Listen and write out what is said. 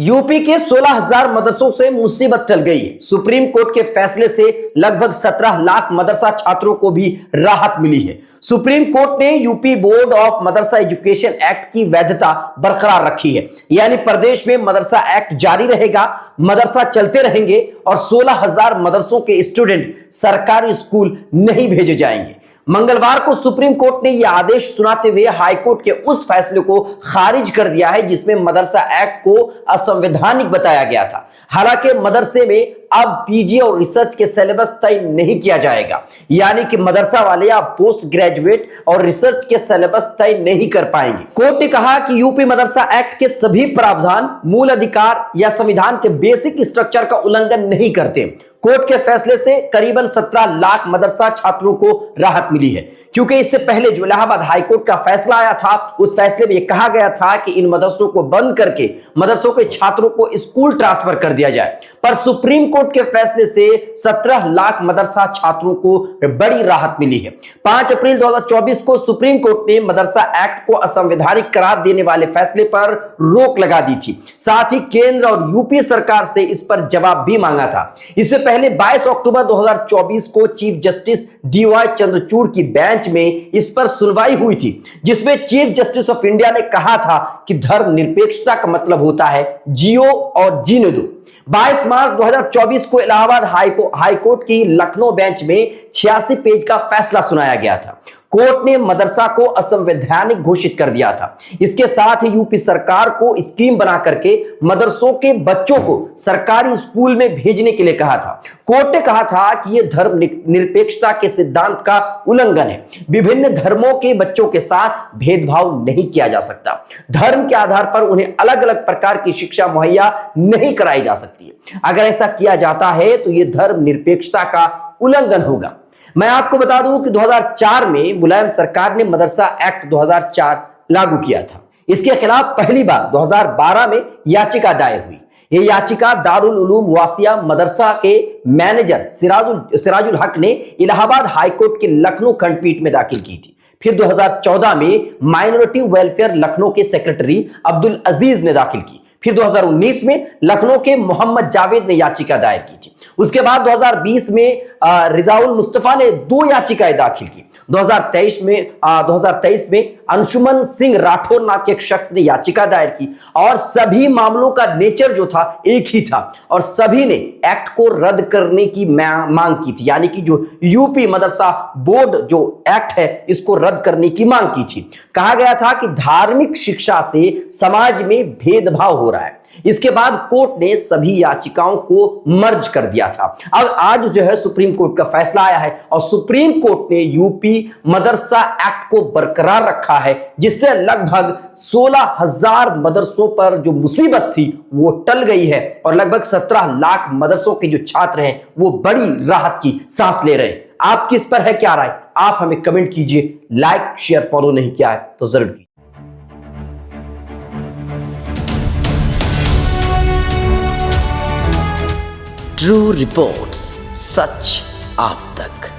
UP के 16,000 मदरसों से मुसीबत टल गई है। सुप्रीम कोर्ट के फैसले से लगभग 17 लाख मदरसा छात्रों को भी राहत मिली है। सुप्रीम कोर्ट ने UP board of Madrasa education act की वैधता बरकरार रखी है, यानी प्रदेश में मदरसा एक्ट जारी रहेगा, मदरसा चलते रहेंगे और 16,000 मदरसों के स्टूडेंट सरकारी स्कूल नहीं भेजे जाएंगे। मंगलवार को सुप्रीम कोर्ट ने यह आदेश सुनाते हुए हाईकोर्ट के उस फैसले को खारिज कर दिया है जिसमें मदरसा एक्ट को असंवैधानिक बताया गया था। हालांकि मदरसे में अब पीजी और रिसर्च के सिलेबस तय नहीं किया जाएगा, यानी कि मदरसा वाले अब पोस्ट ग्रेजुएट और रिसर्च के सिलेबस तय नहीं कर पाएंगे। कोर्ट ने कहा कि यूपी मदरसा एक्ट के सभी प्रावधान मूल अधिकार या संविधान के बेसिक स्ट्रक्चर का उल्लंघन नहीं करते। कोर्ट के फैसले से करीबन 17 लाख मदरसा छात्रों को राहत मिली है, क्योंकि इससे पहले जो इलाहाबाद हाईकोर्ट का फैसला आया था उस फैसले में यह कहा गया था कि इन मदरसों को बंद करके मदरसों के छात्रों को स्कूल ट्रांसफर कर दिया जाए। पर सुप्रीम कोर्ट के फैसले से 17 लाख मदरसा छात्रों को बड़ी राहत मिली है। 5 अप्रैल 2024 को सुप्रीम कोर्ट ने मदरसा एक्ट को असंवैधानिक करार देने वाले फैसले पर रोक लगा दी थी। साथ ही केंद्र और यूपी सरकार से इस पर जवाब भी मांगा था। इससे पहले 22 अक्टूबर 2024 को चीफ जस्टिस DY चंद्रचूड़ की बेंच में इस पर सुनवाई हुई थी, जिसमें चीफ जस्टिस ऑफ इंडिया ने कहा था कि धर्मनिरपेक्षता का मतलब होता है जियो और जीने दो। 22 मार्च 2024 को इलाहाबाद हाईकोर्ट की लखनऊ बेंच में 86 पेज का फैसला सुनाया गया था। कोर्ट ने मदरसा को असंवैधानिक घोषित कर दिया था। इसके साथ ही यूपी सरकार को स्कीम बना करके मदरसों के बच्चों को सरकारी स्कूल में भेजने के लिए कहा था। कोर्ट ने कहा था कि यह धर्म निरपेक्षता के सिद्धांत का उल्लंघन है। विभिन्न धर्मों के बच्चों के साथ भेदभाव नहीं किया जा सकता। धर्म के आधार पर उन्हें अलग अलग प्रकार की शिक्षा मुहैया नहीं कराई जा सकती है। अगर ऐसा किया जाता है तो यह धर्म निरपेक्षता का उल्लंघन होगा। मैं आपको बता दूं कि 2004 में मुलायम सरकार ने मदरसा एक्ट 2004 लागू किया था। इसके खिलाफ पहली बार 2012 में याचिका दायर हुई। यह याचिका दारुल उलूम वासिया मदरसा के मैनेजर सिराजुल हक ने इलाहाबाद हाईकोर्ट के लखनऊ खंडपीठ में दाखिल की थी। फिर 2014 में माइनॉरिटी वेलफेयर लखनऊ के सेक्रेटरी अब्दुल अजीज ने दाखिल की। फिर 2019 में लखनऊ के मोहम्मद जावेद ने याचिका दायर की थी। उसके बाद 2020 में रिजाउल मुस्तफा ने 2 याचिकाएं दाखिल की। 2023 में अंशुमन सिंह राठौर नाम के एक शख्स ने याचिका दायर की और सभी मामलों का नेचर जो था एक ही था और सभी ने एक्ट को रद्द करने की मांग की थी, यानी कि जो यूपी मदरसा बोर्ड जो एक्ट है इसको रद्द करने की मांग की थी। कहा गया था कि धार्मिक शिक्षा से समाज में भेदभाव हो रहा है। इसके बाद कोर्ट ने सभी याचिकाओं को मर्ज कर दिया था। अब आज जो है सुप्रीम कोर्ट का फैसला आया है और सुप्रीम कोर्ट ने यूपी मदरसा एक्ट को बरकरार रखा है, जिससे लगभग 16,000 मदरसों पर जो मुसीबत थी वो टल गई है और लगभग 17 लाख मदरसों के जो छात्र हैं वो बड़ी राहत की सांस ले रहे हैं। आपकी इस पर है क्या राय? आप हमें कमेंट कीजिए। लाइक शेयर फॉलो नहीं किया है तो जरूर कीजिए। ट्रू रिपोर्ट्स, सच आप तक।